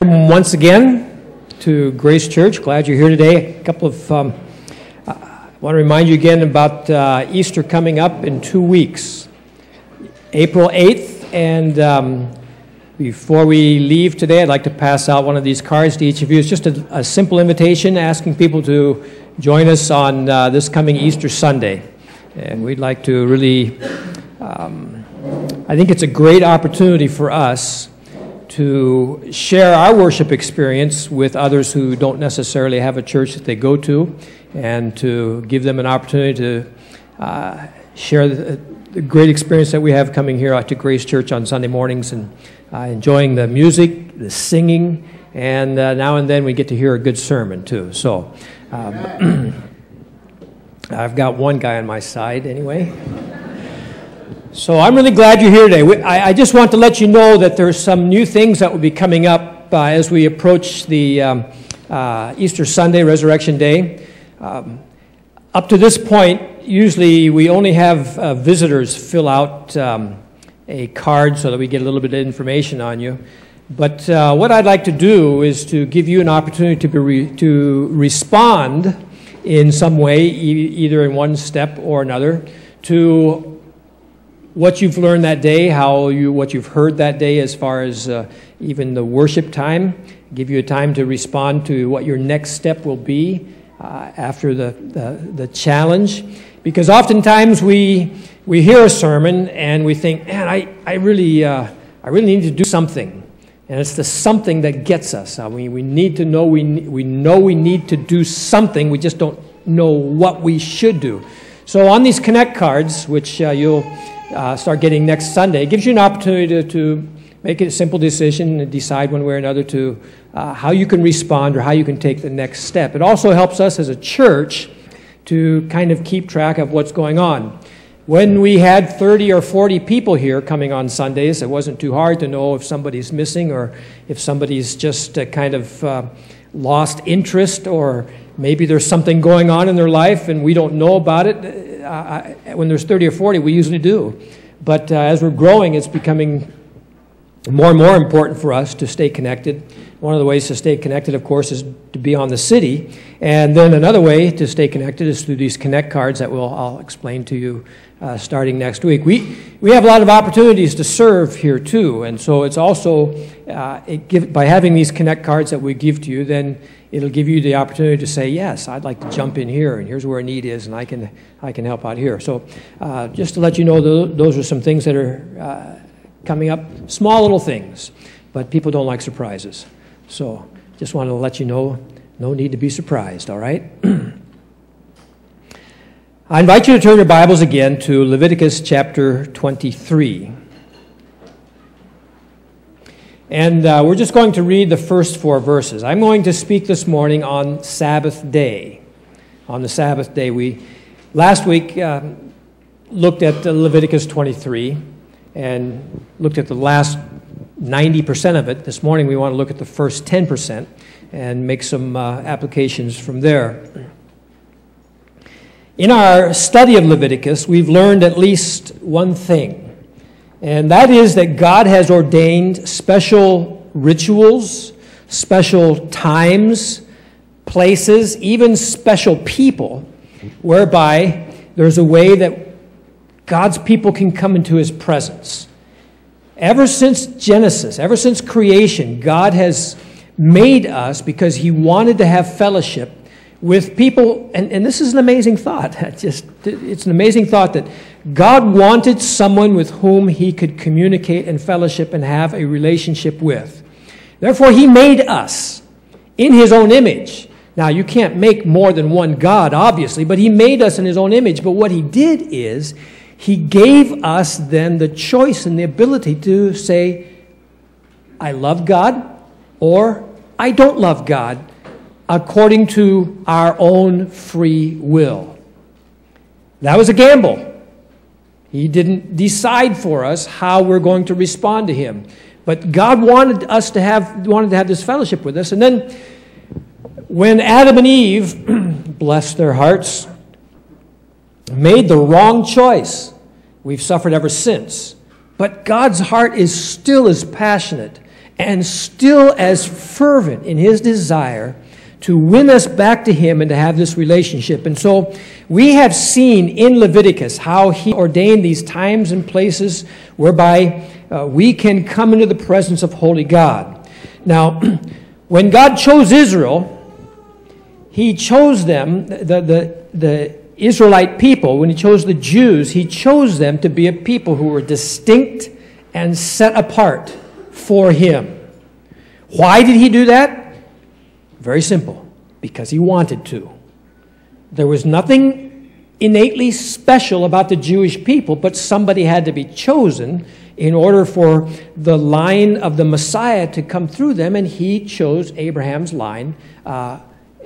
Once again to Grace Church. Glad you're here today. I want to remind you again about Easter coming up in 2 weeks, April 8th. And before we leave today, I'd like to pass out one of these cards to each of you. It's just a simple invitation asking people to join us on this coming Easter Sunday. And we'd like to really, I think it's a great opportunity for us to share our worship experience with others who don't necessarily have a church that they go to, and to give them an opportunity to share the great experience that we have coming here out to Grace Church on Sunday mornings, and enjoying the music, the singing, and now and then we get to hear a good sermon too. So I've got one guy on my side anyway. So I'm really glad you're here today. I just want to let you know that there's some new things that will be coming up as we approach the Easter Sunday, Resurrection Day. Up to this point, usually we only have visitors fill out a card so that we get a little bit of information on you. But what I'd like to do is to give you an opportunity to respond in some way, either in one step or another, to what you've learned that day, what you've heard that day as far as even the worship time. Give you a time to respond to what your next step will be after the challenge. Because oftentimes we hear a sermon and we think, man, I really need to do something. And it's the something that gets us. We need to know, we know we need to do something, we just don't know what we should do. So on these Connect cards, which you'll start getting next Sunday, it gives you an opportunity to make a simple decision and decide one way or another to how you can respond or how you can take the next step. It also helps us as a church to kind of keep track of what's going on. When we had 30 or 40 people here coming on Sundays, it wasn't too hard to know if somebody's missing or if somebody's just kind of lost interest, or maybe there's something going on in their life and we don't know about it. When there's 30 or 40, we usually do. But as we're growing, it's becoming more and more important for us to stay connected. One of the ways to stay connected, of course, is to be on the city. And then another way to stay connected is through these Connect cards that I'll explain to you starting next week. We have a lot of opportunities to serve here too. And so it's also, by having these Connect cards that we give to you, then it'll give you the opportunity to say, yes, I'd like to jump in here, and here's where a need is, and I can help out here. So just to let you know, those are some things that are coming up, small little things, but people don't like surprises. So just wanted to let you know, no need to be surprised, all right? I invite you to turn your Bibles again to Leviticus chapter 23. And we're just going to read the first 4 verses. I'm going to speak this morning on Sabbath day. On the Sabbath day, we last week looked at Leviticus 23 and looked at the last 90% of it. This morning we want to look at the first 10% and make some applications from there. In our study of Leviticus, we've learned at least one thing. And that is that God has ordained special rituals, special times, places, even special people, whereby there's a way that God's people can come into His presence. Ever since Genesis, ever since creation, God has made us because He wanted to have fellowship with people, and this is an amazing thought. It's an amazing thought that God wanted someone with whom He could communicate and fellowship and have a relationship with. Therefore, He made us in His own image. Now, you can't make more than one God, obviously, but He made us in His own image. But what He did is He gave us then the choice and the ability to say, I love God, or I don't love God, according to our own free will. That was a gamble. He didn't decide for us how we're going to respond to Him. But God wanted to have this fellowship with us. And then when Adam and Eve, bless their hearts, made the wrong choice, we've suffered ever since. But God's heart is still as passionate and still as fervent in his desire to win us back to him and to have this relationship. And so we have seen in Leviticus how he ordained these times and places whereby we can come into the presence of holy God. Now, when God chose Israel, he chose them, the Israelite people, when he chose the Jews, he chose them to be a people who were distinct and set apart for him. Why did he do that? Very simple. Because he wanted to. There was nothing innately special about the Jewish people, but somebody had to be chosen in order for the line of the Messiah to come through them, and he chose Abraham's line.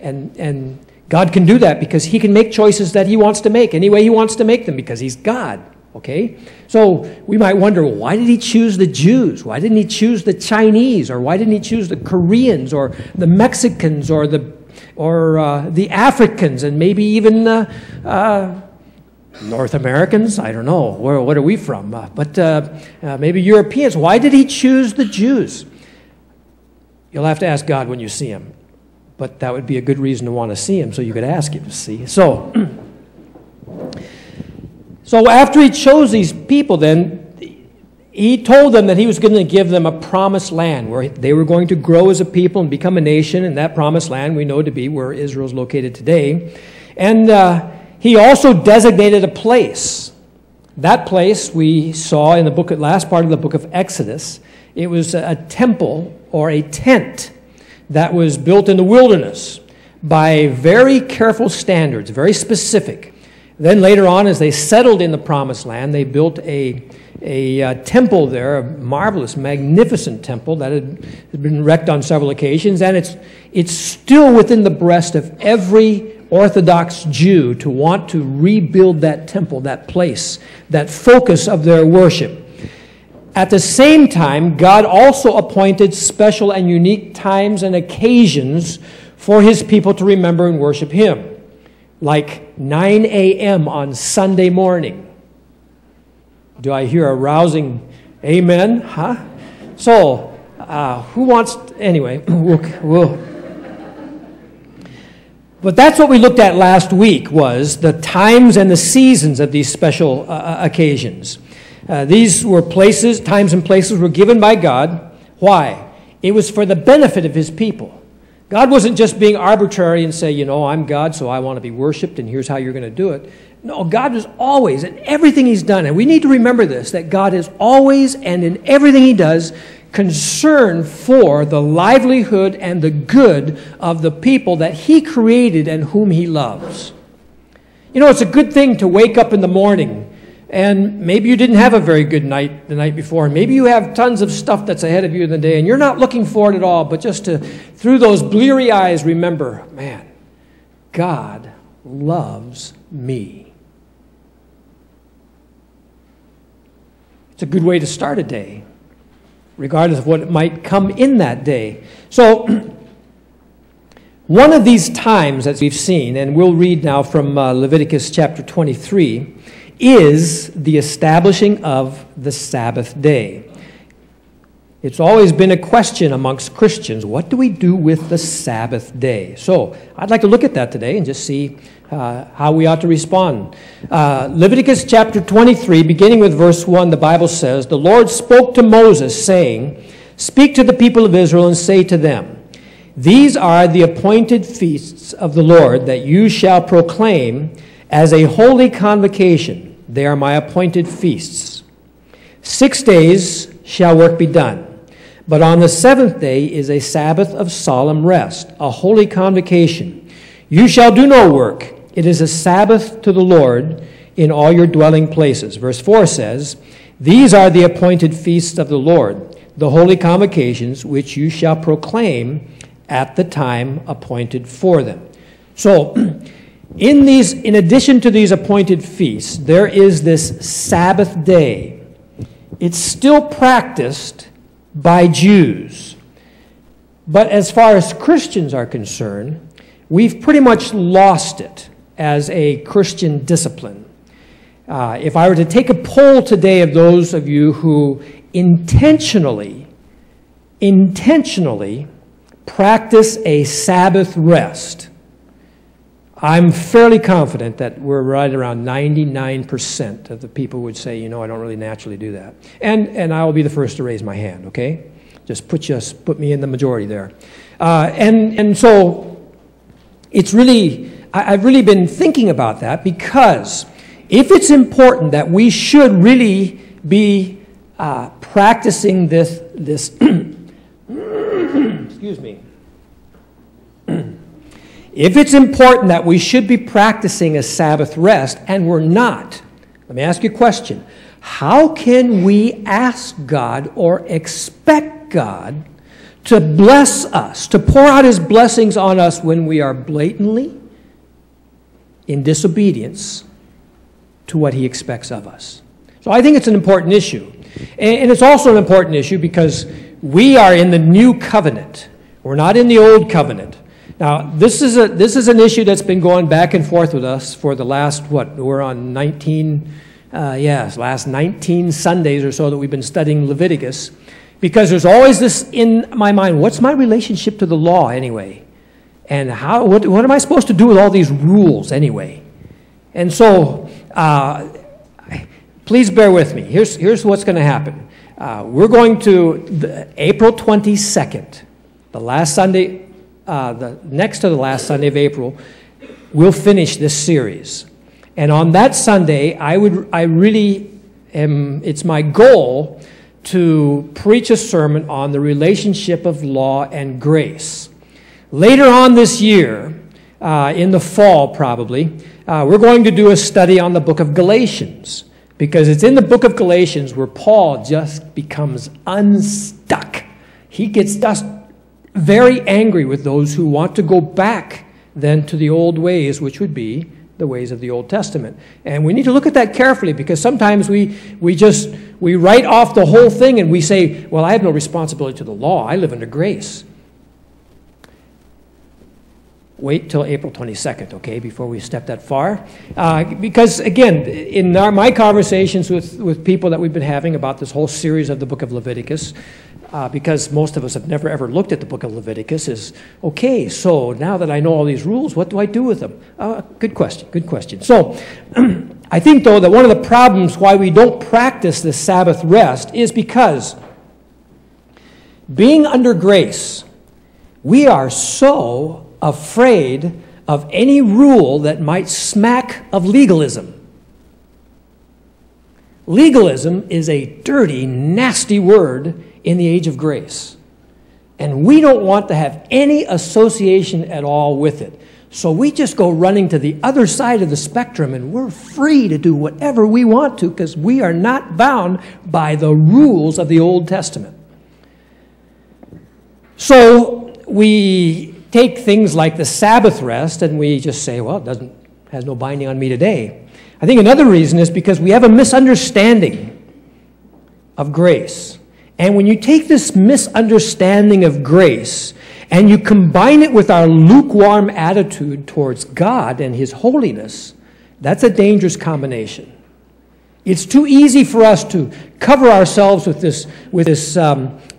And God can do that because he can make choices that he wants to make any way he wants to make them because he's God. Okay? So we might wonder, well, why did he choose the Jews? Why didn't he choose the Chinese? Or why didn't he choose the Koreans or the Mexicans or the Africans and maybe even North Americans? I don't know. What are we from? But maybe Europeans. Why did he choose the Jews? You'll have to ask God when you see him. But that would be a good reason to want to see him, so you could ask him to see. So after he chose these people, then he told them that he was going to give them a promised land where they were going to grow as a people and become a nation, and that promised land we know to be where Israel is located today. And he also designated a place. That place we saw in the last part of the book of Exodus. It was a temple or a tent that was built in the wilderness by very careful standards, very specific. Then later on, as they settled in the promised land, they built a temple there, a marvelous, magnificent temple that had been wrecked on several occasions, and it's still within the breast of every Orthodox Jew to want to rebuild that temple, that place, that focus of their worship. At the same time, God also appointed special and unique times and occasions for his people to remember and worship him, like 9 a.m. on Sunday morning. Do I hear a rousing amen? Huh? So, who wants... Anyway, But that's what we looked at last week, was the times and the seasons of these special occasions. These were times and places were given by God. Why? It was for the benefit of his people. God wasn't just being arbitrary and say, I'm God, so I want to be worshipped, and here's how you're going to do it. No, God was always, in everything he's done, and we need to remember this, that God is always, and in everything he does, concerned for the livelihood and the good of the people that he created and whom he loves. It's a good thing to wake up in the morning, and maybe you didn't have a very good night the night before. Maybe you have tons of stuff that's ahead of you in the day, and you're not looking for it at all, but just through those bleary eyes, remember, man, God loves me. It's a good way to start a day, regardless of what might come in that day. So, one of these times that we've seen, and we'll read now from Leviticus chapter 23, is the establishing of the Sabbath day. It's always been a question amongst Christians, what do we do with the Sabbath day? So I'd like to look at that today and just see how we ought to respond. Leviticus chapter 23, beginning with verse 1, the Bible says, "The Lord spoke to Moses, saying, Speak to the people of Israel and say to them, These are the appointed feasts of the Lord that you shall proclaim as a holy convocation. They are my appointed feasts. 6 days shall work be done. But on the seventh day is a Sabbath of solemn rest, a holy convocation. You shall do no work. It is a Sabbath to the Lord in all your dwelling places." Verse 4 says, "These are the appointed feasts of the Lord, the holy convocations, which you shall proclaim at the time appointed for them." So, in addition to these appointed feasts, there is this Sabbath day. It's still practiced by Jews. But as far as Christians are concerned, we've pretty much lost it as a Christian discipline. If I were to take a poll today of those of you who intentionally intentionally practice a Sabbath rest, I'm fairly confident that we're right around 99% of the people would say, you know, I don't really naturally do that. And I will be the first to raise my hand, okay? Just put me in the majority there. And so it's really, I've really been thinking about that, because if it's important that we should really be practicing this excuse me. If it's important that we should be practicing a Sabbath rest, and we're not, let me ask you a question. How can we ask God or expect God to bless us, to pour out His blessings on us when we are blatantly in disobedience to what He expects of us? So I think it's an important issue. And it's also an important issue because we are in the new covenant. We're not in the old covenant. Now, this is an issue that's been going back and forth with us for the last, we're on last 19 Sundays or so that we've been studying Leviticus, because there's always this in my mind, what's my relationship to the law anyway? And what am I supposed to do with all these rules anyway? And so, please bear with me. Here's what's going to happen. We're going to April 22nd, the last Sunday, next to the last Sunday of April, we'll finish this series. And on that Sunday, it's my goal to preach a sermon on the relationship of law and grace. Later on this year, in the fall probably, we're going to do a study on the book of Galatians, because it's in the book of Galatians where Paul just becomes unstuck. He gets just very angry with those who want to go back then to the old ways, which would be the ways of the Old Testament. And we need to look at that carefully, because sometimes we write off the whole thing and we say, well, I have no responsibility to the law. I live under grace. Wait till April 22nd, okay, before we step that far. Because, again, in my conversations with people that we've been having about this whole series of the book of Leviticus, because most of us have never ever looked at the book of Leviticus, is, okay, so now that I know all these rules, what do I do with them? Good question. So, I think, though, that one of the problems why we don't practice the Sabbath rest is because being under grace, we are so afraid of any rule that might smack of legalism. Legalism is a dirty, nasty word in the age of grace. And we don't want to have any association at all with it. So we just go running to the other side of the spectrum, and we're free to do whatever we want to, because we are not bound by the rules of the Old Testament. So we take things like the Sabbath rest and we just say, well, it has no binding on me today. I think another reason is because we have a misunderstanding of grace. And when you take this misunderstanding of grace and you combine it with our lukewarm attitude towards God and His holiness, that's a dangerous combination. It's too easy for us to cover ourselves with this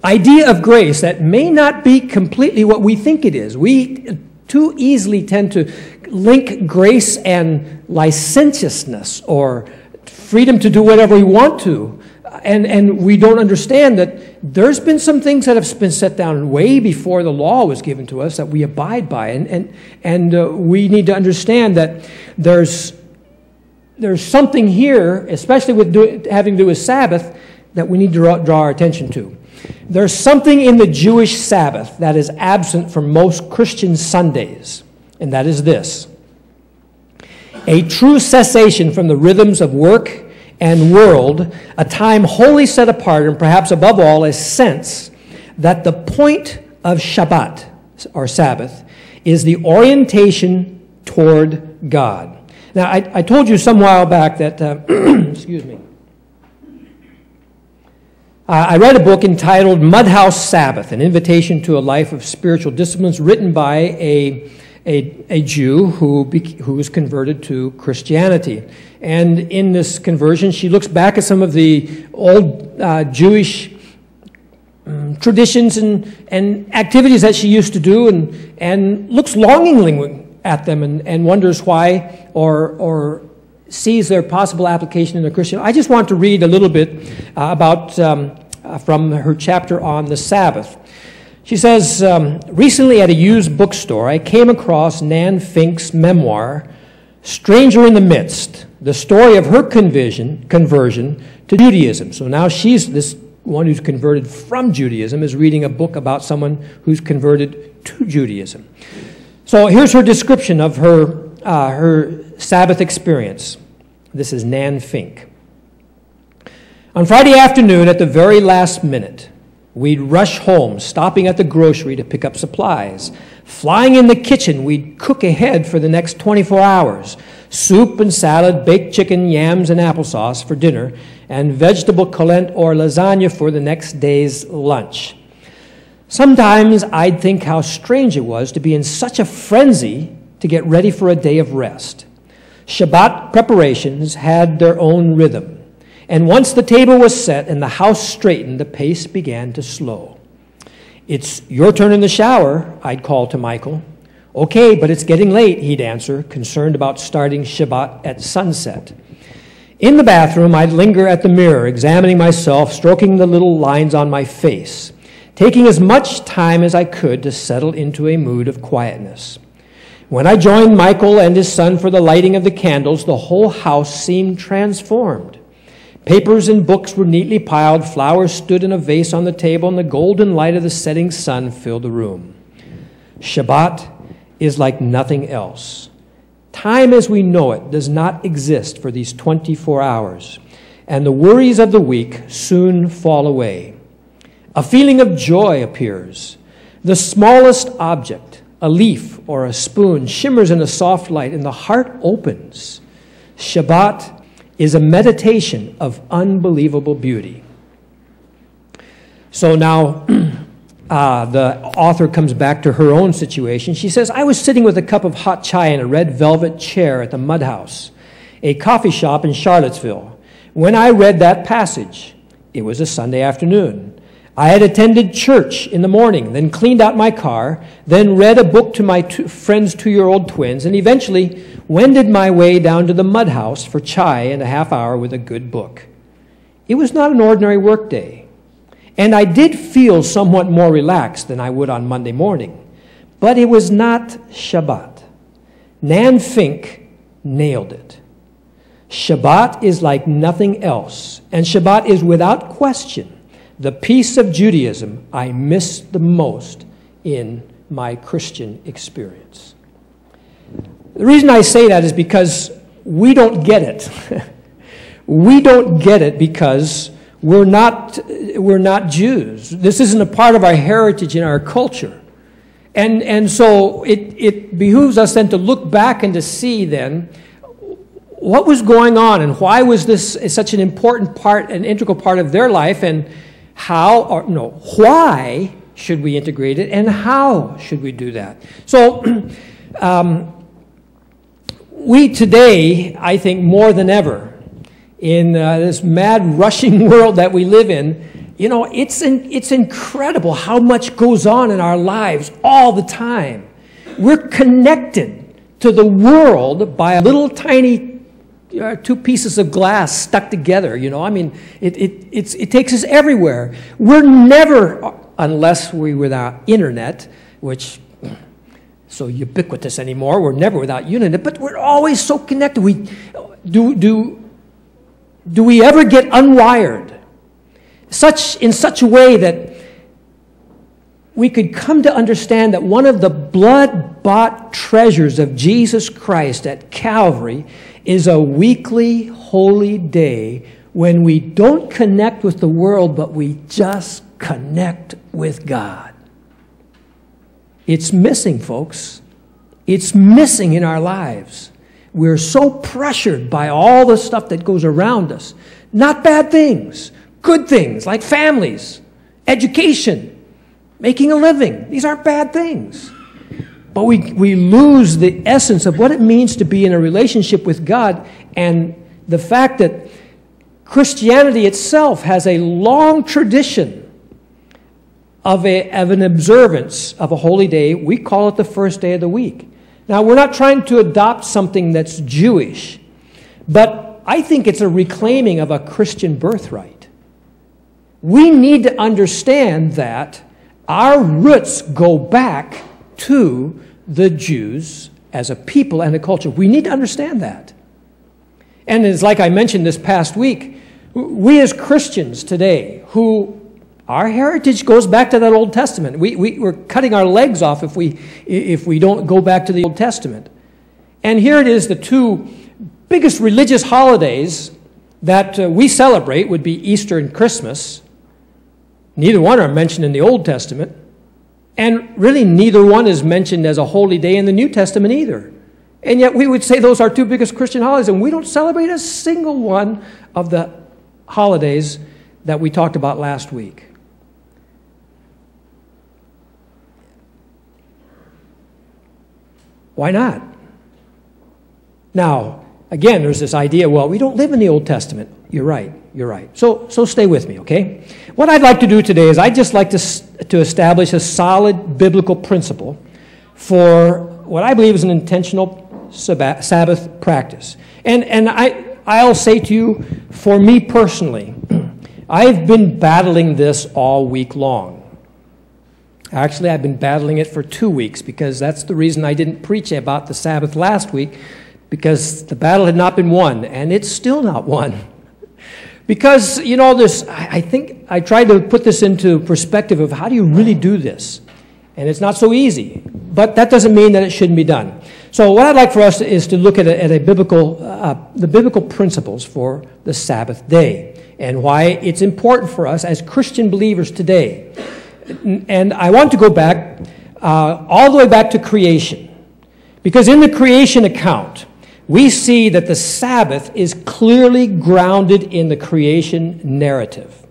idea of grace that may not be completely what we think it is. We too easily tend to link grace and licentiousness or freedom to do whatever we want to. And we don't understand that there's been some things that have been set down way before the law was given to us that we abide by. And we need to understand that there's something here, especially with having to do with Sabbath, that we need to draw our attention to. There's something in the Jewish Sabbath that is absent from most Christian Sundays, and that is this: a true cessation from the rhythms of work and world, a time wholly set apart, and perhaps above all, a sense that the point of Shabbat, or Sabbath, is the orientation toward God. Now, I told you some while back that, excuse me, I read a book entitled Mudhouse Sabbath, An Invitation to a Life of Spiritual Disciplines, written by a Jew who was converted to Christianity. And in this conversion, she looks back at some of the old Jewish traditions and activities that she used to do and looks longingly at them and wonders why or sees their possible application in the Christian. I just want to read a little bit about from her chapter on the Sabbath. She says, recently at a used bookstore, I came across Nan Fink's memoir, Stranger in the Midst, the story of her conversion to Judaism. So now she's this one who's converted from Judaism is reading a book about someone who's converted to Judaism. So here's her description of her Sabbath experience. This is Nan Fink. On Friday afternoon, at the very last minute, we'd rush home, stopping at the grocery to pick up supplies. Flying in the kitchen, we'd cook ahead for the next 24 hours. Soup and salad, baked chicken, yams, and applesauce for dinner, and vegetable collent or lasagna for the next day's lunch. Sometimes I'd think how strange it was to be in such a frenzy to get ready for a day of rest. Shabbat preparations had their own rhythm, and once the table was set and the house straightened, the pace began to slow. "It's your turn in the shower," I'd call to Michael. "Okay, but it's getting late," he'd answer, concerned about starting Shabbat at sunset. In the bathroom, I'd linger at the mirror, examining myself, stroking the little lines on my face, taking as much time as I could to settle into a mood of quietness. When I joined Michael and his son for the lighting of the candles, the whole house seemed transformed. Papers and books were neatly piled, flowers stood in a vase on the table, and the golden light of the setting sun filled the room. Shabbat is like nothing else. Time as we know it does not exist for these 24 hours, and the worries of the week soon fall away. A feeling of joy appears. The smallest object, a leaf or a spoon, shimmers in a soft light, and the heart opens. Shabbat is a meditation of unbelievable beauty. So now the author comes back to her own situation. She says, "I was sitting with a cup of hot chai in a red velvet chair at the Mud House, a coffee shop in Charlottesville, when I read that passage. It was a Sunday afternoon. I had attended church in the morning, then cleaned out my car, then read a book to my friend's 2-year-old twins, and eventually wended my way down to the Mud House for chai and a half hour with a good book. It was not an ordinary work day, and I did feel somewhat more relaxed than I would on Monday morning, but it was not Shabbat. Nan Fink nailed it. Shabbat is like nothing else, and Shabbat is without question the piece of Judaism I miss the most in my Christian experience." The reason I say that is because we don't get it. We don't get it because we're not Jews. This isn't a part of our heritage in our culture. And so it behooves us then to look back and to see then what was going on and why was this such an important part, an integral part of their life, and why should we integrate it, and how should we do that? So we today, I think more than ever, in this mad rushing world that we live in, it's incredible how much goes on in our lives all the time. We're connected to the world by a little tiny 2 pieces of glass stuck together, it takes us everywhere. We're never, unless we're without internet, which so ubiquitous anymore, we're never without internet, but we're always so connected. Do we ever get unwired in such a way that we could come to understand that one of the blood-bought treasures of Jesus Christ at Calvary is a weekly holy day when we don't connect with the world, but we just connect with God. It's missing, folks. It's missing in our lives. We're so pressured by all the stuff that goes around us. Not bad things, good things like families, education, making a living. These aren't bad things. But we lose the essence of what it means to be in a relationship with God, and the fact that Christianity itself has a long tradition of an observance of a holy day. We call it the first day of the week. Now, we're not trying to adopt something that's Jewish, but I think it's a reclaiming of a Christian birthright. We need to understand that our roots go back to the Jews as a people and a culture. We need to understand that. And it's like I mentioned this past week, we as Christians today, who our heritage goes back to that Old Testament. We're cutting our legs off if we don't go back to the Old Testament. And here it is, the two biggest religious holidays that we celebrate would be Easter and Christmas. Neither one are mentioned in the Old Testament. And really neither one is mentioned as a holy day in the New Testament either. And yet we would say those are two biggest Christian holidays, and we don't celebrate a single one of the holidays that we talked about last week. Why not? Now, again, there's this idea, well, we don't live in the Old Testament. You're right. So stay with me, okay? What I'd like to do today is I'd just like to establish a solid biblical principle for what I believe is an intentional Sabbath practice. And I'll say to you, for me personally, I've been battling this all week long. Actually, I've been battling it for 2 weeks, because that's the reason I didn't preach about the Sabbath last week, because the battle had not been won, and it's still not won. Because, you know, I think I tried to put this into perspective of how do you really do this? And it's not so easy, but that doesn't mean that it shouldn't be done. So what I'd like for us is to look at the biblical principles for the Sabbath day and why it's important for us as Christian believers today. And I want to go back all the way back to creation, because in the creation account, we see that the Sabbath is clearly grounded in the creation narrative.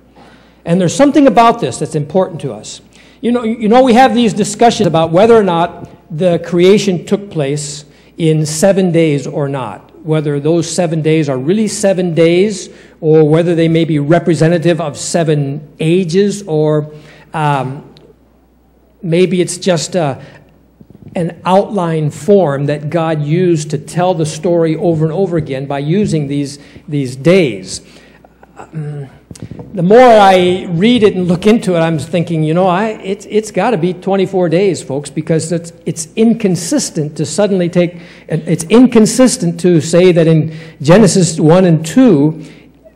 And there's something about this that's important to us. You know, we have these discussions about whether or not the creation took place in 7 days or not, whether those 7 days are really 7 days, or whether they may be representative of 7 ages, or maybe it's just an outline form that God used to tell the story over and over again by using these days. The more I read it and look into it, I'm thinking, you know, it's got to be 24 days, folks, because it's inconsistent to suddenly it's inconsistent to say that in Genesis 1 and 2,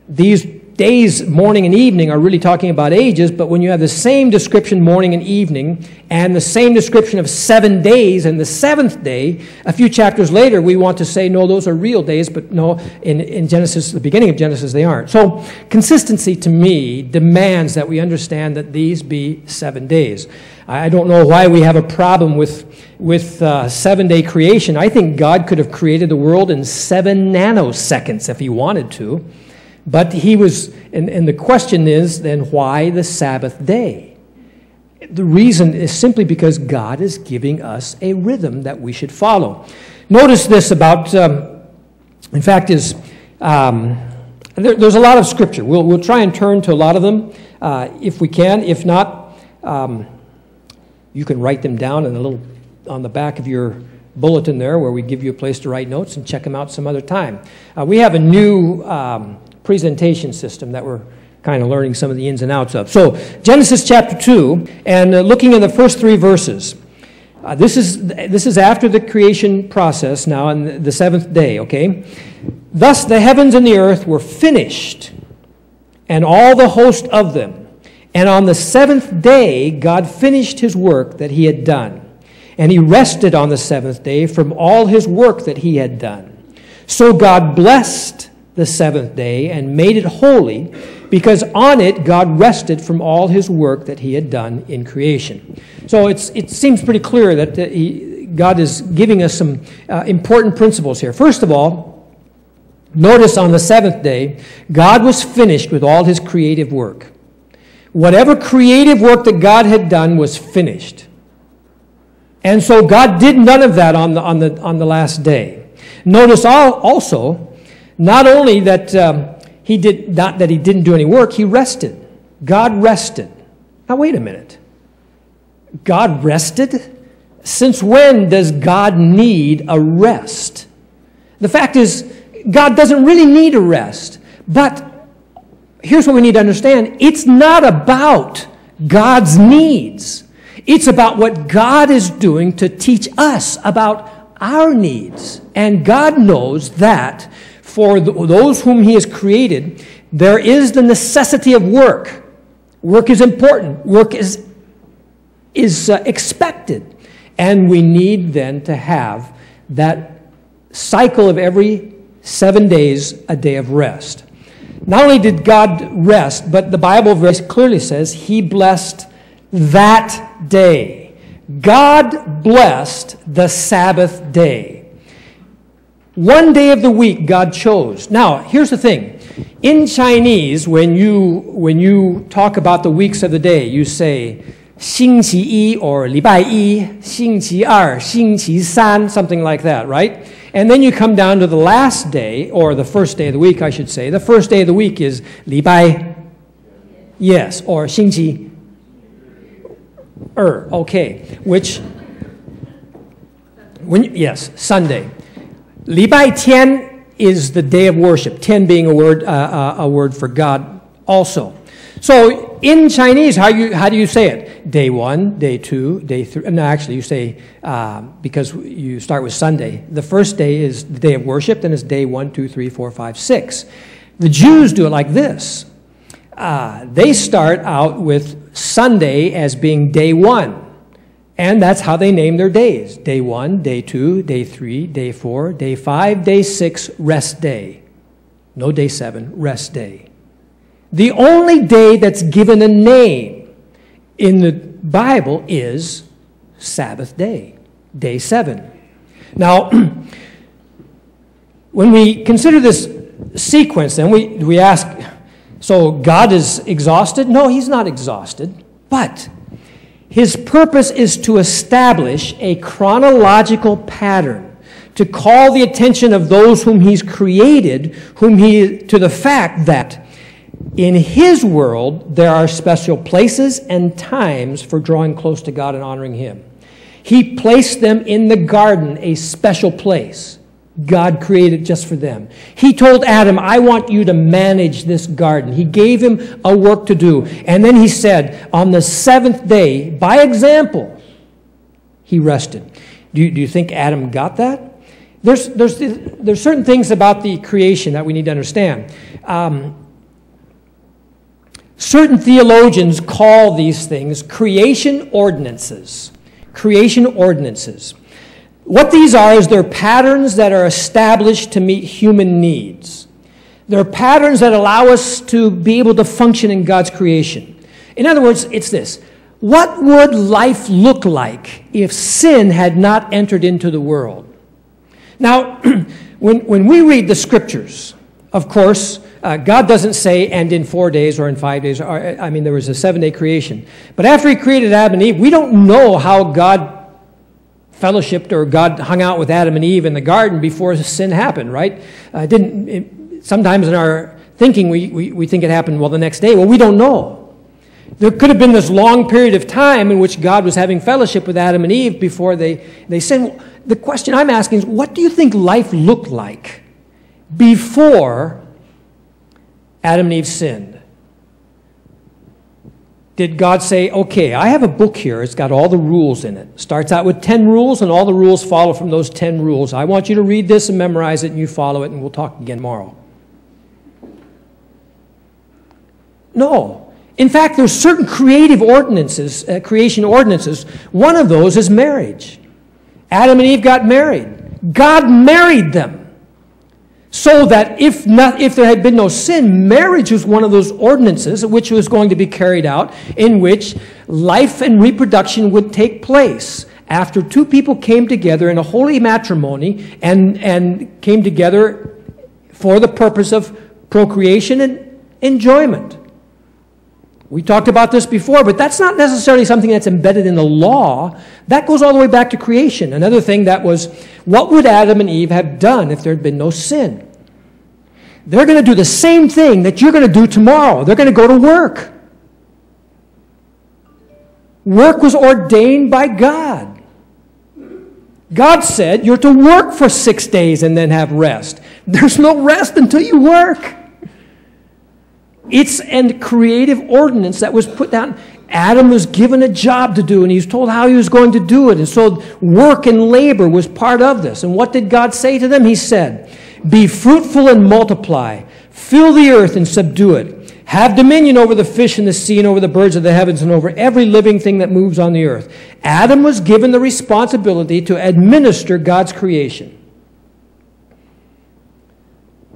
these days, morning and evening, are really talking about ages, but when you have the same description, morning and evening, and the same description of 7 days and the seventh day, a few chapters later, we want to say, no, those are real days, but no, in Genesis, the beginning of Genesis, they aren't. So consistency to me demands that we understand that these be 7 days. I don't know why we have a problem with 7-day creation. I think God could have created the world in 7 nanoseconds if he wanted to. But he was, and the question is then, why the Sabbath day? The reason is simply because God is giving us a rhythm that we should follow. Notice this about, in fact, there's a lot of scripture. We'll try and turn to a lot of them if we can. If not, you can write them down on the back of your bulletin there, where we give you a place to write notes, and check them out some other time. We have a new presentation system that we're kind of learning some of the ins and outs of. So Genesis chapter 2, and looking at the first 3 verses. This is after the creation process now, on the 7th day, okay? Thus the heavens and the earth were finished, and all the host of them. And on the 7th day God finished his work that he had done. And he rested on the 7th day from all his work that he had done. So God blessed the 7th day and made it holy, because on it God rested from all his work that he had done in creation. So it seems pretty clear that God is giving us some important principles here. First of all, notice on the 7th day, God was finished with all his creative work. Whatever creative work that God had done was finished. And so God did none of that on the last day. Notice also, not only that he didn't do any work, he rested. God rested. Now wait a minute. God rested? Since when does God need a rest? The fact is, God doesn't really need a rest. But here's what we need to understand. It's not about God's needs. It's about what God is doing to teach us about our needs. And God knows that for those whom He has created, there is the necessity of work. Work is important. Work is expected. And we need then to have that cycle of every 7 days, a day of rest. Not only did God rest, but the Bible very clearly says He blessed that day. God blessed the Sabbath day. 1 day of the week God chose. Now, here's the thing. In Chinese, when you talk about the weeks of the day, you say 星期一 or 礼拜一, 星期二, 星期三, something like that, right? And then you come down to the last day, or the first day of the week, I should say. The first day of the week is 礼拜, yes, or 星期二, okay, which, yes, Sunday. 礼拜天 is the day of worship, 天 being a word for God also. So in Chinese, how do you say it? Day 1, day 2, day 3. No, actually, you say, because you start with Sunday. The first day is the day of worship, then it's day 1, 2, 3, 4, 5, 6. The Jews do it like this. They start out with Sunday as being day 1. And that's how they name their days. Day 1, day 2, day 3, day 4, day 5, day 6, rest day. No day 7, rest day. The only day that's given a name in the Bible is Sabbath day, day 7. Now, when we consider this sequence, then we ask, so God is exhausted? No, He's not exhausted. But His purpose is to establish a chronological pattern, to call the attention of those whom He's created, to the fact that in His world, there are special places and times for drawing close to God and honoring Him. He placed them in the garden, a special place. God created just for them. He told Adam, I want you to manage this garden. He gave him a work to do. And then He said, on the 7th day, by example, He rested. Do you think Adam got that? There's certain things about the creation that we need to understand. Certain theologians call these things creation ordinances. Creation ordinances. What these are is they're patterns that are established to meet human needs. They're patterns that allow us to be able to function in God's creation. In other words, it's this. What would life look like if sin had not entered into the world? Now, when we read the Scriptures, of course, God doesn't say, and in 4 days or in 5 days. There was a 7-day creation. But after He created Adam and Eve, we don't know how God fellowshiped or God hung out with Adam and Eve in the garden before sin happened, right? Sometimes in our thinking, we think it happened, the next day. Well, we don't know. There could have been this long period of time in which God was having fellowship with Adam and Eve before they sinned. The question I'm asking is, what do you think life looked like before Adam and Eve sinned? Did God say, okay, I have a book here. It's got all the rules in it. Starts out with 10 rules, and all the rules follow from those 10 rules. I want you to read this and memorize it, and you follow it, and we'll talk again tomorrow. No. In fact, there's certain creative ordinances, creation ordinances. One of those is marriage. Adam and Eve got married. God married them. So that if there had been no sin, marriage was one of those ordinances which was going to be carried out, in which life and reproduction would take place after two people came together in a holy matrimony and came together for the purpose of procreation and enjoyment. We talked about this before, but that's not necessarily something that's embedded in the law. That goes all the way back to creation. Another thing that was, what would Adam and Eve have done if there had been no sin? They're going to do the same thing that you're going to do tomorrow. They're going to go to work. Work was ordained by God. God said you're to work for 6 days and then have rest. There's no rest until you work. It's a creative ordinance that was put down. Adam was given a job to do, and he was told how he was going to do it. And so work and labor was part of this. And what did God say to them? He said, be fruitful and multiply. Fill the earth and subdue it. Have dominion over the fish in the sea and over the birds of the heavens and over every living thing that moves on the earth. Adam was given the responsibility to administer God's creation.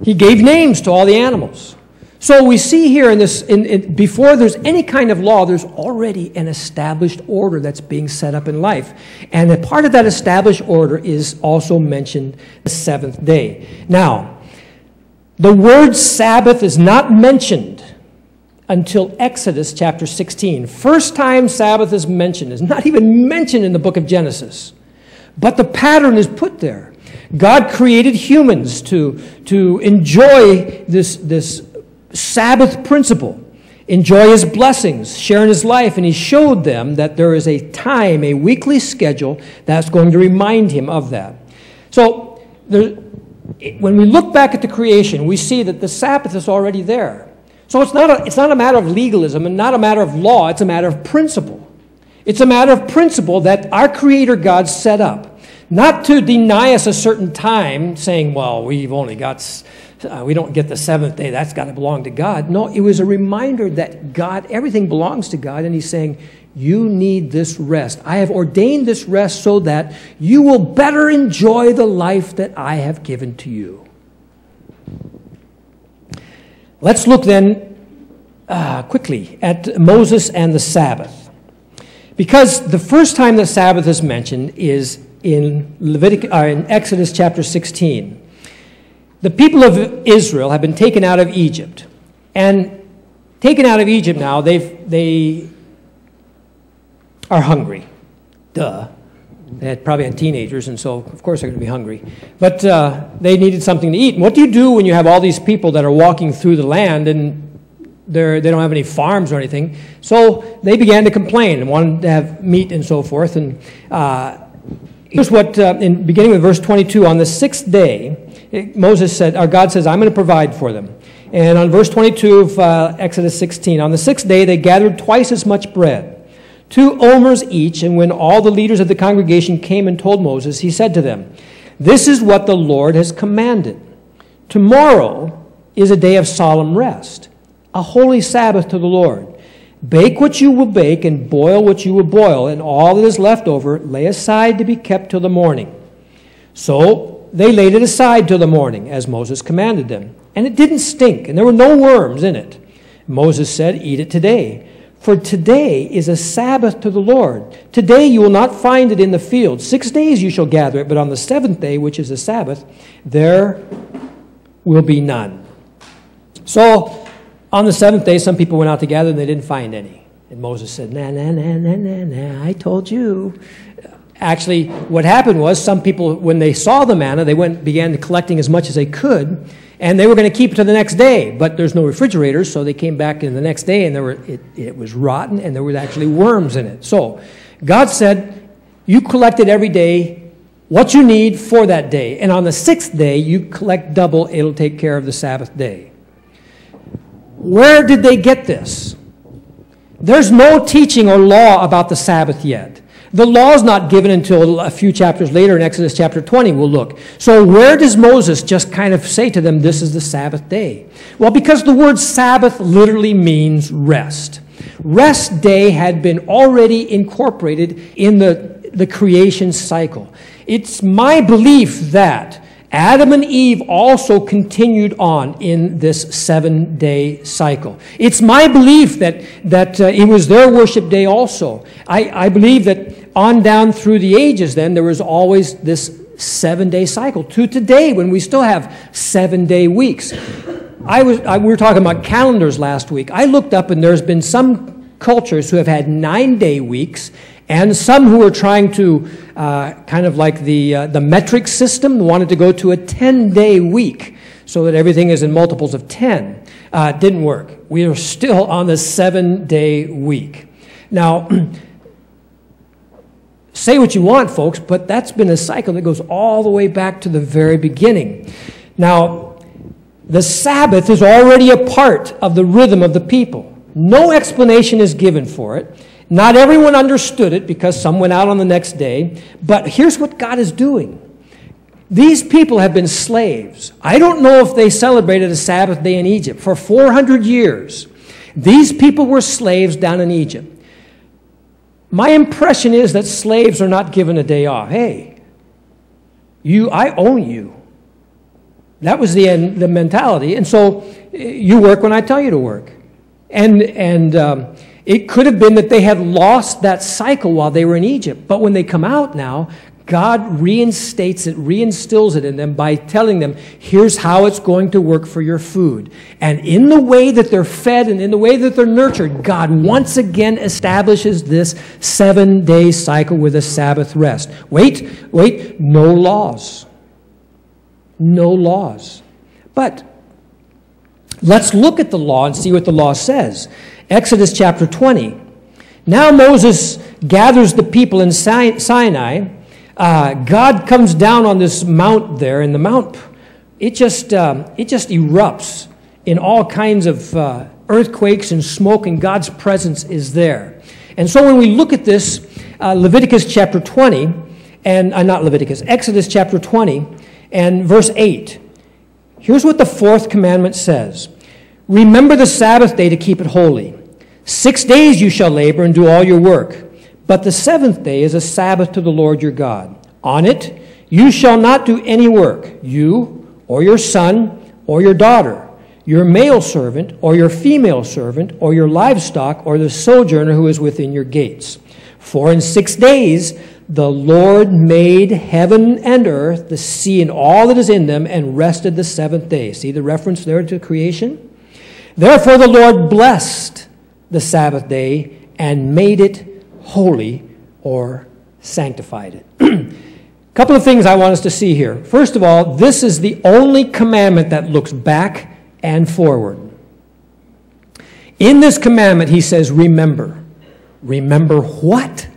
He gave names to all the animals. So we see here in this, before there's any kind of law, there's already an established order that's being set up in life. And a part of that established order is also mentioned the seventh day. Now, the word Sabbath is not mentioned until Exodus chapter 16. First time Sabbath is mentioned. It's not even mentioned in the book of Genesis. But the pattern is put there. God created humans to enjoy this Sabbath principle, enjoy his blessings, share in his life, and he showed them that there is a time, a weekly schedule that's going to remind him of that. So when we look back at the creation, we see that the Sabbath is already there. So it's not a matter of legalism and not a matter of law, it's a matter of principle. It's a matter of principle that our Creator God set up. Not to deny us a certain time, saying, well, we've only got... we don't get the seventh day, that's got to belong to God. No, it was a reminder that God, everything belongs to God, and he's saying, you need this rest. I have ordained this rest so that you will better enjoy the life that I have given to you. Let's look then quickly at Moses and the Sabbath. Because the first time the Sabbath is mentioned is in Exodus chapter 16. The people of Israel have been taken out of Egypt. And taken out of Egypt now, they are hungry. Duh. They probably had teenagers, and so of course they're going to be hungry. But they needed something to eat. And what do you do when you have all these people that are walking through the land and they don't have any farms or anything? So they began to complain and wanted to have meat and so forth. And here's what, in beginning with verse 22, on the sixth day, Moses said, or God says, I'm going to provide for them. And on verse 22 of Exodus 16, on the sixth day they gathered twice as much bread, 2 omers each, and when all the leaders of the congregation came and told Moses, he said to them, this is what the Lord has commanded. Tomorrow is a day of solemn rest, a holy Sabbath to the Lord. Bake what you will bake and boil what you will boil, and all that is left over lay aside to be kept till the morning. So they laid it aside till the morning, as Moses commanded them. And it didn't stink, and there were no worms in it. Moses said, eat it today, for today is a Sabbath to the Lord. Today you will not find it in the field. 6 days you shall gather it, but on the seventh day, which is a Sabbath, there will be none. So on the seventh day, some people went out to gather, and they didn't find any. And Moses said, nah, I told you. Actually, what happened was some people, when they saw the manna, they began collecting as much as they could, and they were going to keep it to the next day. But there's no refrigerators, so they came back in the next day, and it was rotten, and there were actually worms in it. So God said, you collect it every day, what you need for that day. And on the sixth day, you collect double. It'll take care of the Sabbath day. Where did they get this? There's no teaching or law about the Sabbath yet. The law is not given until a few chapters later in Exodus chapter 20, we'll look. So where does Moses just kind of say to them, this is the Sabbath day? Well, because the word Sabbath literally means rest. Rest day had been already incorporated in the creation cycle. It's my belief that Adam and Eve also continued on in this 7-day cycle. It's my belief that it was their worship day also. I believe that on down through the ages then, there was always this 7-day cycle to today when we still have 7-day weeks. We were talking about calendars last week. I looked up and there's been some cultures who have had 9-day weeks, and some who are trying to, kind of like the metric system, wanted to go to a 10-day week so that everything is in multiples of 10. Didn't work. We are still on the 7-day week. Now, Say what you want, folks, but that's been a cycle that goes all the way back to the very beginning. Now, the Sabbath is already a part of the rhythm of the people. No explanation is given for it. Not everyone understood it because some went out on the next day. But here's what God is doing. These people have been slaves. I don't know if they celebrated a Sabbath day in Egypt. For 400 years, these people were slaves down in Egypt. My impression is that slaves are not given a day off. Hey, I own you. That was the mentality. And so you work when I tell you to work. And it could have been that they had lost that cycle while they were in Egypt. But when they come out now, God reinstills it in them by telling them, here's how it's going to work for your food. And in the way that they're fed and in the way that they're nurtured, God once again establishes this 7-day cycle with a Sabbath rest. Wait, no laws. No laws. But let's look at the law and see what the law says. Exodus chapter 20. Now Moses gathers the people in Sinai. God comes down on this mount there, and the mount, it just erupts in all kinds of earthquakes and smoke, and God's presence is there. And so when we look at this, Exodus chapter 20, and verse 8, here's what the fourth commandment says. Remember the Sabbath day to keep it holy. 6 days you shall labor and do all your work. But the seventh day is a Sabbath to the Lord your God. On it you shall not do any work, you or your son or your daughter, your male servant or your female servant, or your livestock, or the sojourner who is within your gates. For in 6 days the Lord made heaven and earth, the sea and all that is in them, and rested the seventh day. See the reference there to creation? Therefore the Lord blessed the Sabbath day and made it holy, or sanctified it. A couple of things I want us to see here. First of all, this is the only commandment that looks back and forward. In this commandment, he says, remember. Remember what?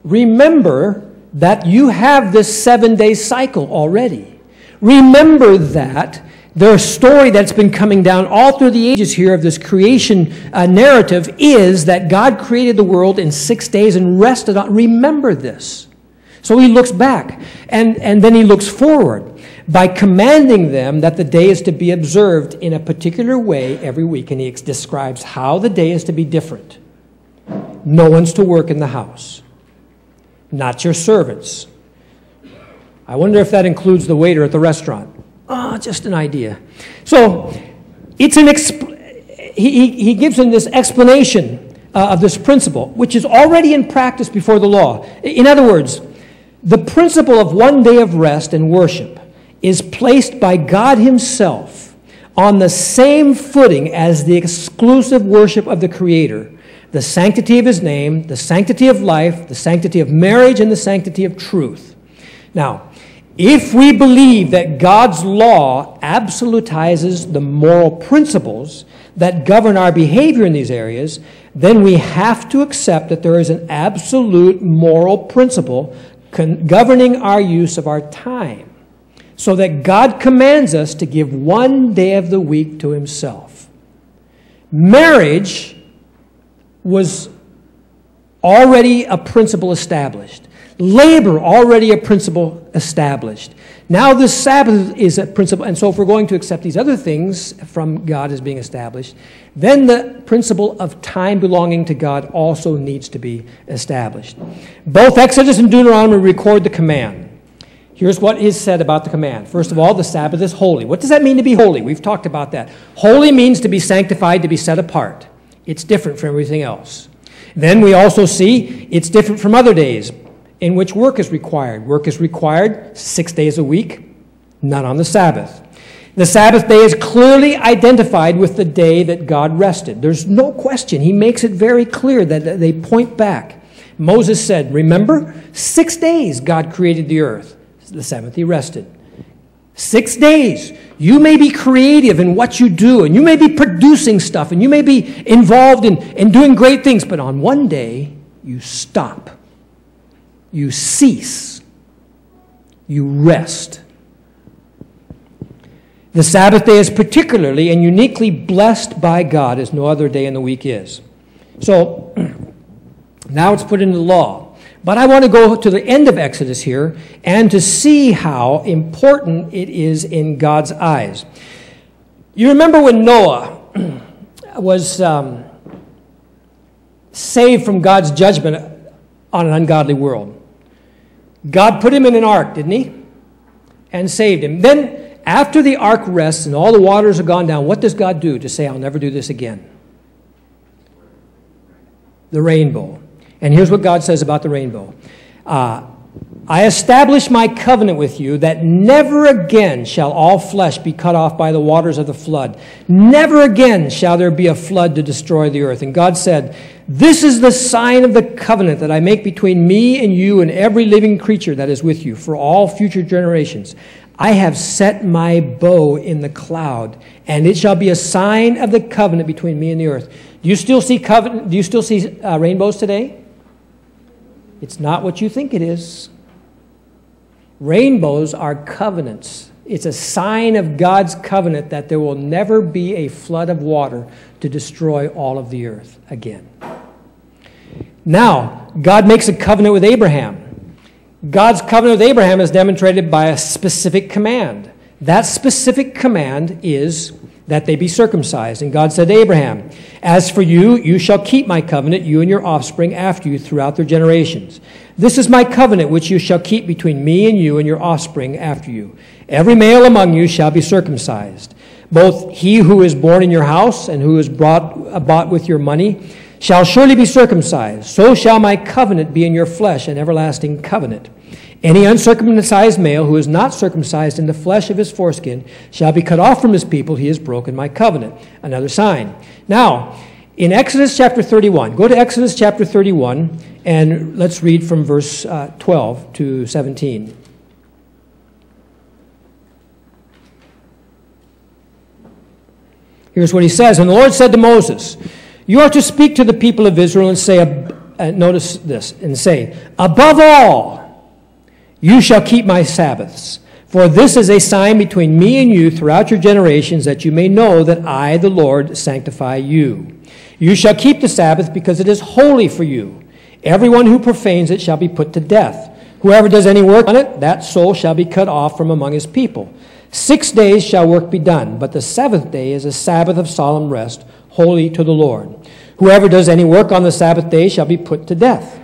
Remember that you have this 7-day cycle already. Remember that their story that's been coming down all through the ages here of this creation narrative is that God created the world in 6 days and rested on. Remember this. So he looks back, and then he looks forward by commanding them that the day is to be observed in a particular way every week, and he describes how the day is to be different. No one's to work in the house, not your servants. I wonder if that includes the waiter at the restaurant. Just an idea. So it's he gives them this explanation of this principle, which is already in practice before the law. In other words, the principle of 1 day of rest and worship is placed by God himself on the same footing as the exclusive worship of the Creator, the sanctity of his name, the sanctity of life, the sanctity of marriage, and the sanctity of truth. Now, if we believe that God's law absolutizes the moral principles that govern our behavior in these areas, then we have to accept that there is an absolute moral principle governing our use of our time, so that God commands us to give 1 day of the week to himself. Marriage was already a principle established. Labor, already a principle established. Now the Sabbath is a principle, and so if we're going to accept these other things from God as being established, then the principle of time belonging to God also needs to be established. Both Exodus and Deuteronomy record the command. Here's what is said about the command. First of all, the Sabbath is holy. What does that mean to be holy? We've talked about that. Holy means to be sanctified, to be set apart. It's different from everything else. Then we also see it's different from other days in which work is required. Work is required 6 days a week, not on the Sabbath. The Sabbath day is clearly identified with the day that God rested. There's no question. He makes it very clear that they point back. Moses said, remember, 6 days God created the earth. The seventh he rested. 6 days. You may be creative in what you do, and you may be producing stuff, and you may be involved in doing great things, but on 1 day, You stop. You cease. You rest. The Sabbath day is particularly and uniquely blessed by God as no other day in the week is. So, now it's put into law. But I want to go to the end of Exodus here and to see how important it is in God's eyes. You remember when Noah was saved from God's judgment on an ungodly world. God put him in an ark, didn't he? And saved him. Then, after the ark rests and all the waters have gone down, what does God do to say, I'll never do this again? The rainbow. And here's what God says about the rainbow. I establish my covenant with you that never again shall all flesh be cut off by the waters of the flood. Never again shall there be a flood to destroy the earth. And God said, this is the sign of the covenant that I make between me and you and every living creature that is with you for all future generations. I have set my bow in the cloud, and it shall be a sign of the covenant between me and the earth. Do you still see rainbows today? It's not what you think it is. Rainbows are covenants. It's a sign of God's covenant that there will never be a flood of water to destroy all of the earth again. Now, God makes a covenant with Abraham. God's covenant with Abraham is demonstrated by a specific command. That specific command is that they be circumcised. And God said to Abraham, as for you, you shall keep my covenant, you and your offspring after you throughout their generations. This is my covenant which you shall keep between me and you and your offspring after you. Every male among you shall be circumcised. Both he who is born in your house and who is bought with your money shall surely be circumcised. So shall my covenant be in your flesh, an everlasting covenant. Any uncircumcised male who is not circumcised in the flesh of his foreskin shall be cut off from his people. He has broken my covenant. Another sign. Now, in Exodus chapter 31, go to Exodus chapter 31, and let's read from verse 12 to 17. Here's what he says. And the Lord said to Moses, you are to speak to the people of Israel and say, notice this, and say, above all, you shall keep my Sabbaths, for this is a sign between me and you throughout your generations, that you may know that I, the Lord, sanctify you. You shall keep the Sabbath because it is holy for you. Everyone who profanes it shall be put to death. Whoever does any work on it, that soul shall be cut off from among his people. 6 days shall work be done, but the seventh day is a Sabbath of solemn rest, holy to the Lord. Whoever does any work on the Sabbath day shall be put to death.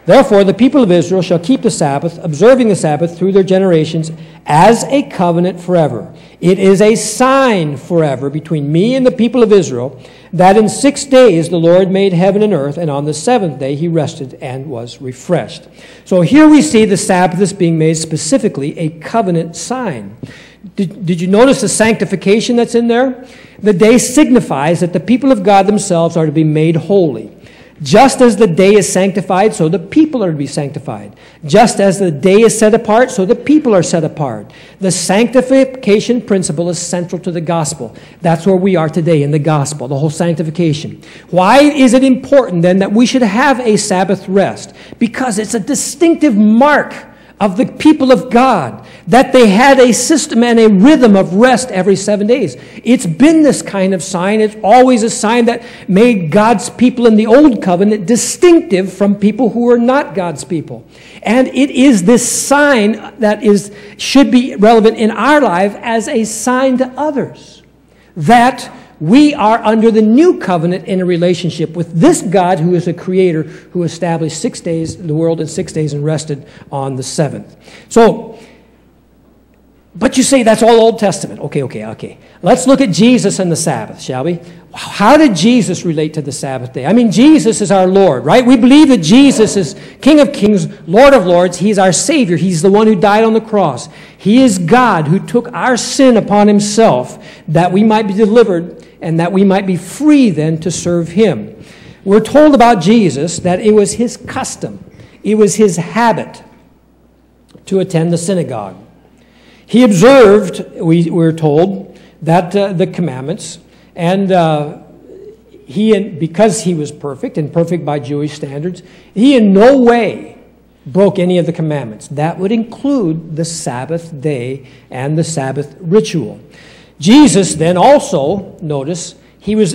Therefore, the people of Israel shall keep the Sabbath, observing the Sabbath through their generations as a covenant forever. It is a sign forever between me and the people of Israel that in 6 days the Lord made heaven and earth, and on the seventh day he rested and was refreshed. So here we see the Sabbath as being made specifically a covenant sign. Did you notice the sanctification that's in there? The day signifies that the people of God themselves are to be made holy. Just as the day is sanctified, so the people are to be sanctified. Just as the day is set apart, so the people are set apart. The sanctification principle is central to the gospel. That's where we are today in the gospel, the whole sanctification. Why is it important then that we should have a Sabbath rest? Because it's a distinctive mark of the people of God, that they had a system and a rhythm of rest every 7 days. It's been this kind of sign. It's always a sign that made God's people in the Old Covenant distinctive from people who were not God's people. And it is this sign that should be relevant in our life as a sign to others, that we are under the new covenant in a relationship with this God who is a creator, who established 6 days, the world in 6 days, and rested on the seventh. So, but you say that's all Old Testament. Okay. Let's look at Jesus and the Sabbath, shall we? How did Jesus relate to the Sabbath day? I mean, Jesus is our Lord, right? We believe that Jesus is King of Kings, Lord of Lords. He's our Savior. He's the one who died on the cross. He is God who took our sin upon himself that we might be delivered and that we might be free then to serve him. We're told about Jesus that it was his custom, it was his habit to attend the synagogue. He observed, we're told, that the commandments, and because he was perfect and perfect by Jewish standards, he in no way broke any of the commandments. That would include the Sabbath day and the Sabbath ritual. Jesus then also, notice, he was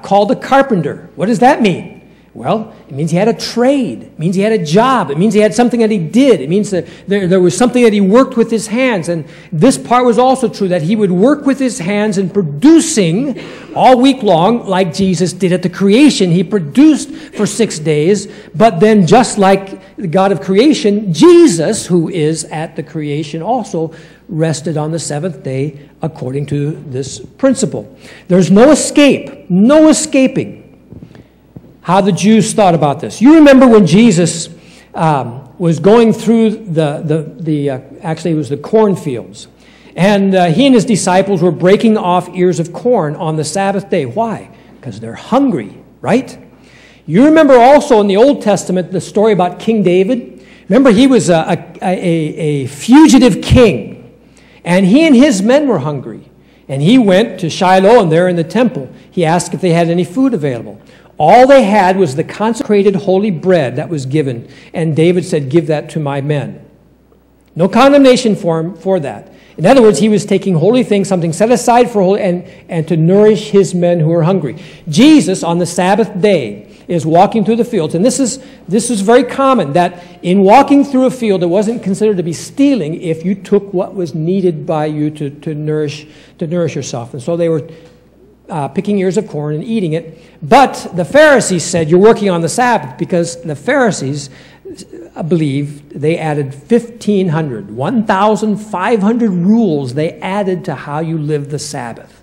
called a carpenter. What does that mean? Well, it means he had a trade. It means he had a job. It means he had something that he did. It means that there was something that he worked with his hands. And this part was also true, that he would work with his hands in producing all week long, like Jesus did at the creation. He produced for 6 days, but then just like the God of creation, Jesus, who is at the creation, also rested on the seventh day according to this principle. There's no escape, no escaping how the Jews thought about this. You remember when Jesus was going through actually it was the cornfields, and he and his disciples were breaking off ears of corn on the Sabbath day. Why? Because they're hungry, right? You remember also in the Old Testament the story about King David? Remember, he was a fugitive king, and he and his men were hungry. And he went to Shiloh, and there in the temple, he asked if they had any food available. All they had was the consecrated holy bread that was given. And David said, "Give that to my men." No condemnation for him for that. In other words, he was taking holy things, something set aside for holy, and to nourish his men who were hungry. Jesus, on the Sabbath day, is walking through the fields. And this is very common, that in walking through a field, it wasn't considered to be stealing if you took what was needed by you to nourish yourself. And so they were picking ears of corn and eating it. But the Pharisees said, "You're working on the Sabbath," because the Pharisees believed they added 1,500 rules they added to how you live the Sabbath.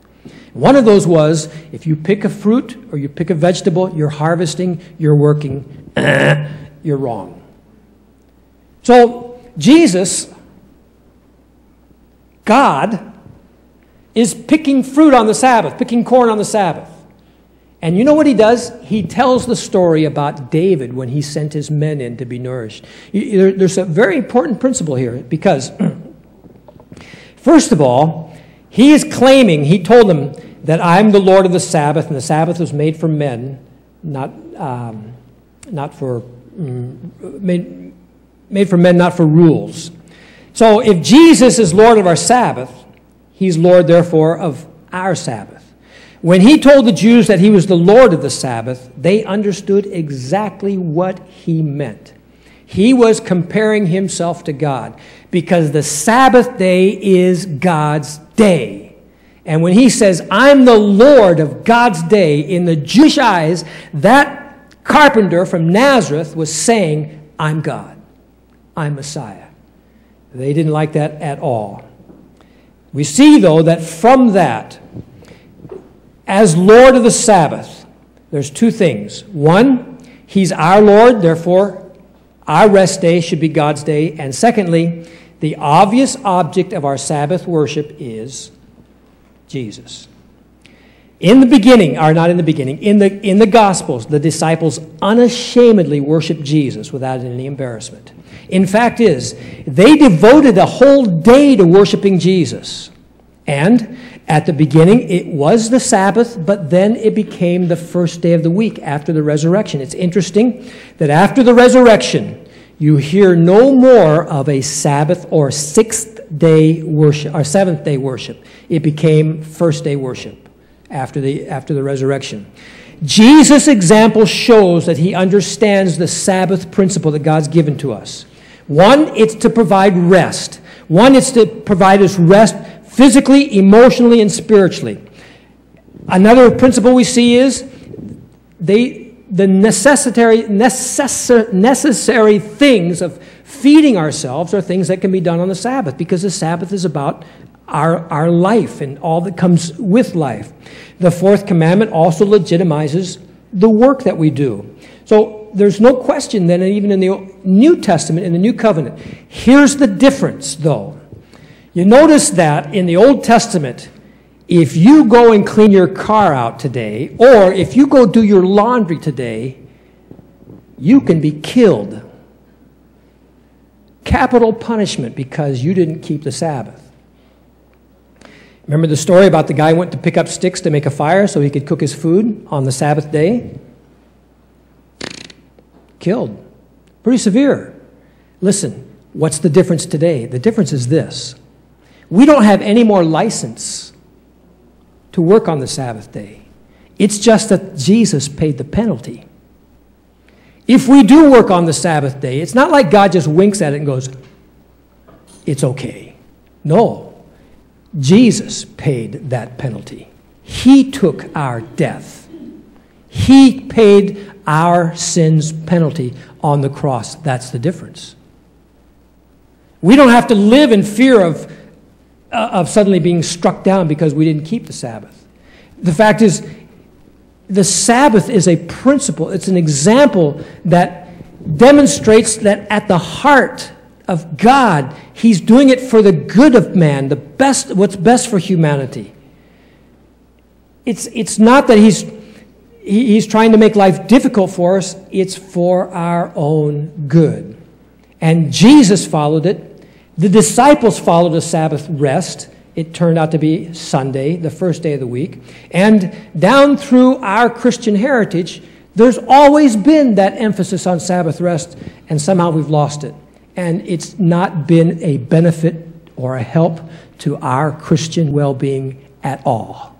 One of those was, if you pick a fruit or you pick a vegetable, you're harvesting, you're working, you're wrong. So Jesus, God, is picking fruit on the Sabbath, picking corn on the Sabbath. And you know what he does? He tells the story about David when he sent his men in to be nourished. There's a very important principle here, because, first of all, he is claiming, he told them that I'm the Lord of the Sabbath, and the Sabbath was made for men, made for men, not for rules. So if Jesus is Lord of our Sabbath, he's Lord, therefore, of our Sabbath. When he told the Jews that he was the Lord of the Sabbath, they understood exactly what he meant. He was comparing himself to God, because the Sabbath day is God's day. And when he says, "I'm the Lord of God's day," in the Jewish eyes, that carpenter from Nazareth was saying, "I'm God. I'm Messiah." They didn't like that at all. We see, though, that from that, as Lord of the Sabbath, there's two things. One, he's our Lord, therefore our rest day should be God's day. And secondly, the obvious object of our Sabbath worship is Jesus. In the beginning, or not in the beginning, in the Gospels, the disciples unashamedly worshiped Jesus without any embarrassment. In fact is, they devoted a whole day to worshiping Jesus. And at the beginning, it was the Sabbath, but then it became the first day of the week after the resurrection. It's interesting that after the resurrection, you hear no more of a Sabbath or sixth-day worship, or seventh-day worship. It became first-day worship after the resurrection. Jesus' example shows that he understands the Sabbath principle that God's given to us. One, it's to provide rest. One, it's to provide us rest physically, emotionally, and spiritually. Another principle we see is the necessary things of feeding ourselves are things that can be done on the Sabbath, because the Sabbath is about our life and all that comes with life. The fourth commandment also legitimizes the work that we do. So there's no question then, even in the New Testament, in the New Covenant. Here's the difference, though. You notice that in the Old Testament, if you go and clean your car out today, or if you go do your laundry today, you can be killed. Capital punishment because you didn't keep the Sabbath. Remember the story about the guy who went to pick up sticks to make a fire so he could cook his food on the Sabbath day? Killed. Pretty severe. Listen, what's the difference today? The difference is this. We don't have any more license to work on the Sabbath day. It's just that Jesus paid the penalty. If we do work on the Sabbath day, it's not like God just winks at it and goes, it's okay. No. Jesus paid that penalty. He took our death. He paid our sins' penalty on the cross. That's the difference. We don't have to live in fear of suddenly being struck down because we didn't keep the Sabbath. The fact is, the Sabbath is a principle. It's an example that demonstrates that at the heart of God, He's doing it for the good of man, what's best for humanity. It's not that He's trying to make life difficult for us. It's for our own good. And Jesus followed it. The disciples followed a Sabbath rest. It turned out to be Sunday, the first day of the week. And down through our Christian heritage, there's always been that emphasis on Sabbath rest, and somehow we've lost it. And it's not been a benefit or a help to our Christian well-being at all.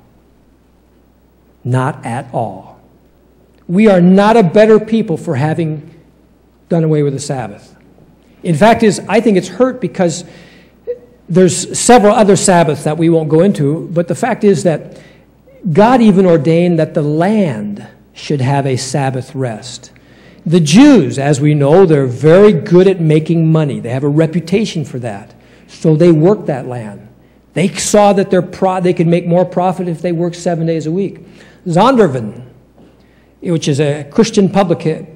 Not at all. We are not a better people for having done away with the Sabbath. In fact, I think it's hurt because there's several other Sabbaths that we won't go into, but the fact is that God even ordained that the land should have a Sabbath rest. The Jews, as we know, they're very good at making money. They have a reputation for that. So they worked that land. They saw that they could make more profit if they worked 7 days a week. Zondervan, which is a Christian publisher,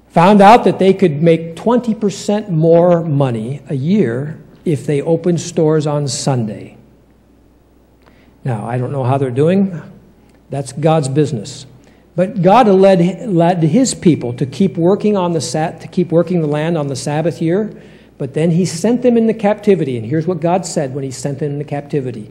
found out that they could make 20% more money a year if they opened stores on Sunday. Now, I don't know how they're doing. That's God's business. But God led His people to keep working the land on the Sabbath year, but then He sent them into captivity. And here's what God said when He sent them into captivity.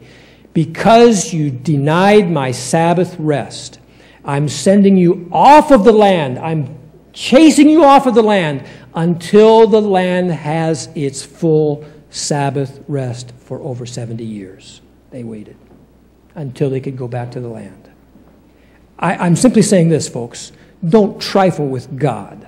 Because you denied my Sabbath rest, I'm sending you off of the land. I'm chasing you off of the land until the land has its full Sabbath rest for over 70 years. They waited until they could go back to the land. I'm simply saying this, folks. Don't trifle with God.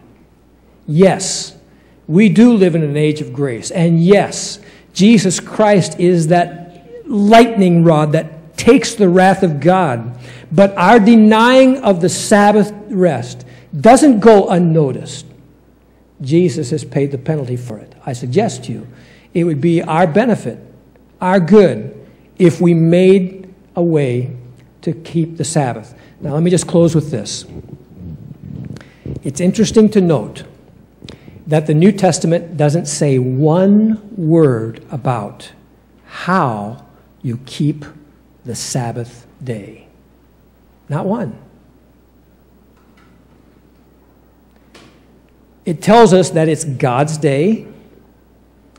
Yes, we do live in an age of grace. And yes, Jesus Christ is that lightning rod that takes the wrath of God. But our denying of the Sabbath rest doesn't go unnoticed. Jesus has paid the penalty for it. I suggest to you, it would be our benefit, our good, if we made a way to keep the Sabbath. Now, let me just close with this. It's interesting to note that the New Testament doesn't say one word about how you keep the Sabbath day. Not one. It tells us that it's God's day.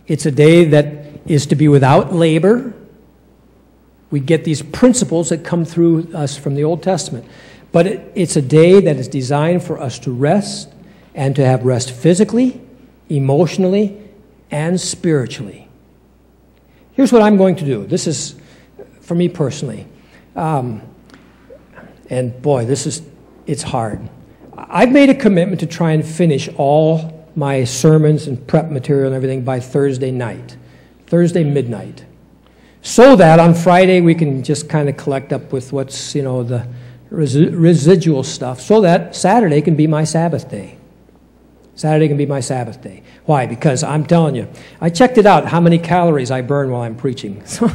It's a day that is to be without labor. We get these principles that come through us from the Old Testament. But it's a day that is designed for us to rest and to have rest physically, emotionally, and spiritually. Here's what I'm going to do. This is for me personally. And boy, it's hard. I've made a commitment to try and finish all my sermons and prep material and everything by Thursday night, Thursday midnight, so that on Friday we can just kind of collect up with what's, the residual stuff, so that Saturday can be my Sabbath day. Saturday can be my Sabbath day. Why? Because I'm telling you, I checked it out, how many calories I burn while I'm preaching. So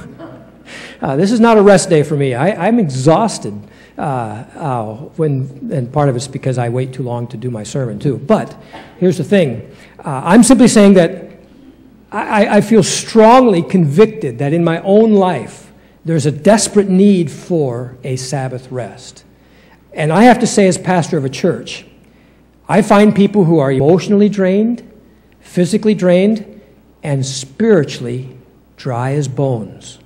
this is not a rest day for me. I'm exhausted. And part of it's because I wait too long to do my sermon too. But here's the thing. I'm simply saying that I feel strongly convicted that in my own life there's a desperate need for a Sabbath rest. And I have to say, as pastor of a church, I find people who are emotionally drained, physically drained, and spiritually dry as bones.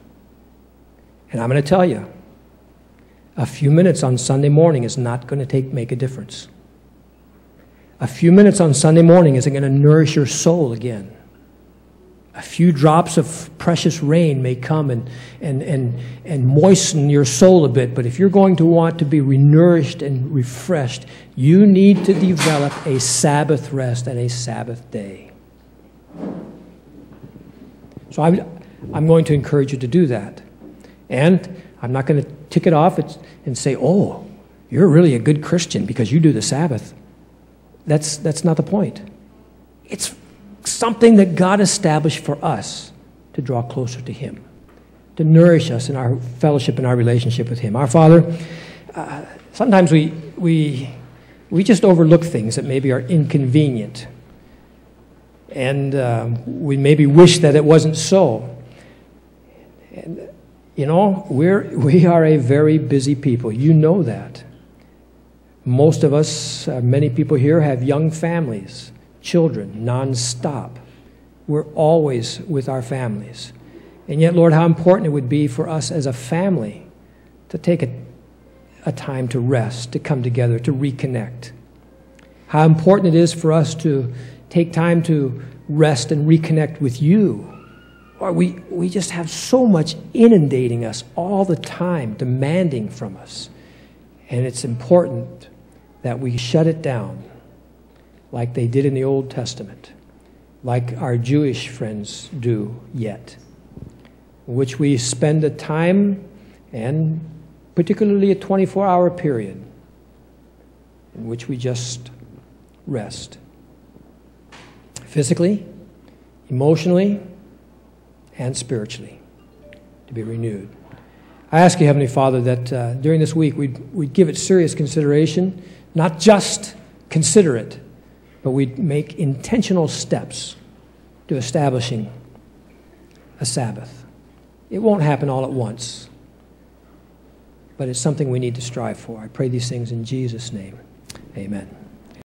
And I'm going to tell you, a few minutes on Sunday morning is not going to make a difference. A few minutes on Sunday morning isn't going to nourish your soul again. A few drops of precious rain may come and moisten your soul a bit, but if you're going to want to be renourished and refreshed, you need to develop a Sabbath rest and a Sabbath day. So I'm going to encourage you to do that. And I'm not going to tick it off and say, oh, you're really a good Christian because you do the Sabbath. That's not the point. It's something that God established for us to draw closer to Him, to nourish us in our fellowship and our relationship with Him. Our Father, sometimes we just overlook things that maybe are inconvenient. And we maybe wish that it wasn't so. And, you know, we are a very busy people. You know that. Most of us, many people here, have young families, children, nonstop. We're always with our families. And yet, Lord, how important it would be for us as a family to take a time to rest, to come together, to reconnect. How important it is for us to take time to rest and reconnect with you. Or we just have so much inundating us all the time, demanding from us. And it's important that we shut it down like they did in the Old Testament, like our Jewish friends do yet, in which we spend a time, and particularly a 24-hour period, in which we just rest. Physically, emotionally, and spiritually, to be renewed. I ask you, Heavenly Father, that during this week we'd give it serious consideration, not just consider it, but we'd make intentional steps to establishing a Sabbath. It won't happen all at once, but it's something we need to strive for. I pray these things in Jesus' name. Amen.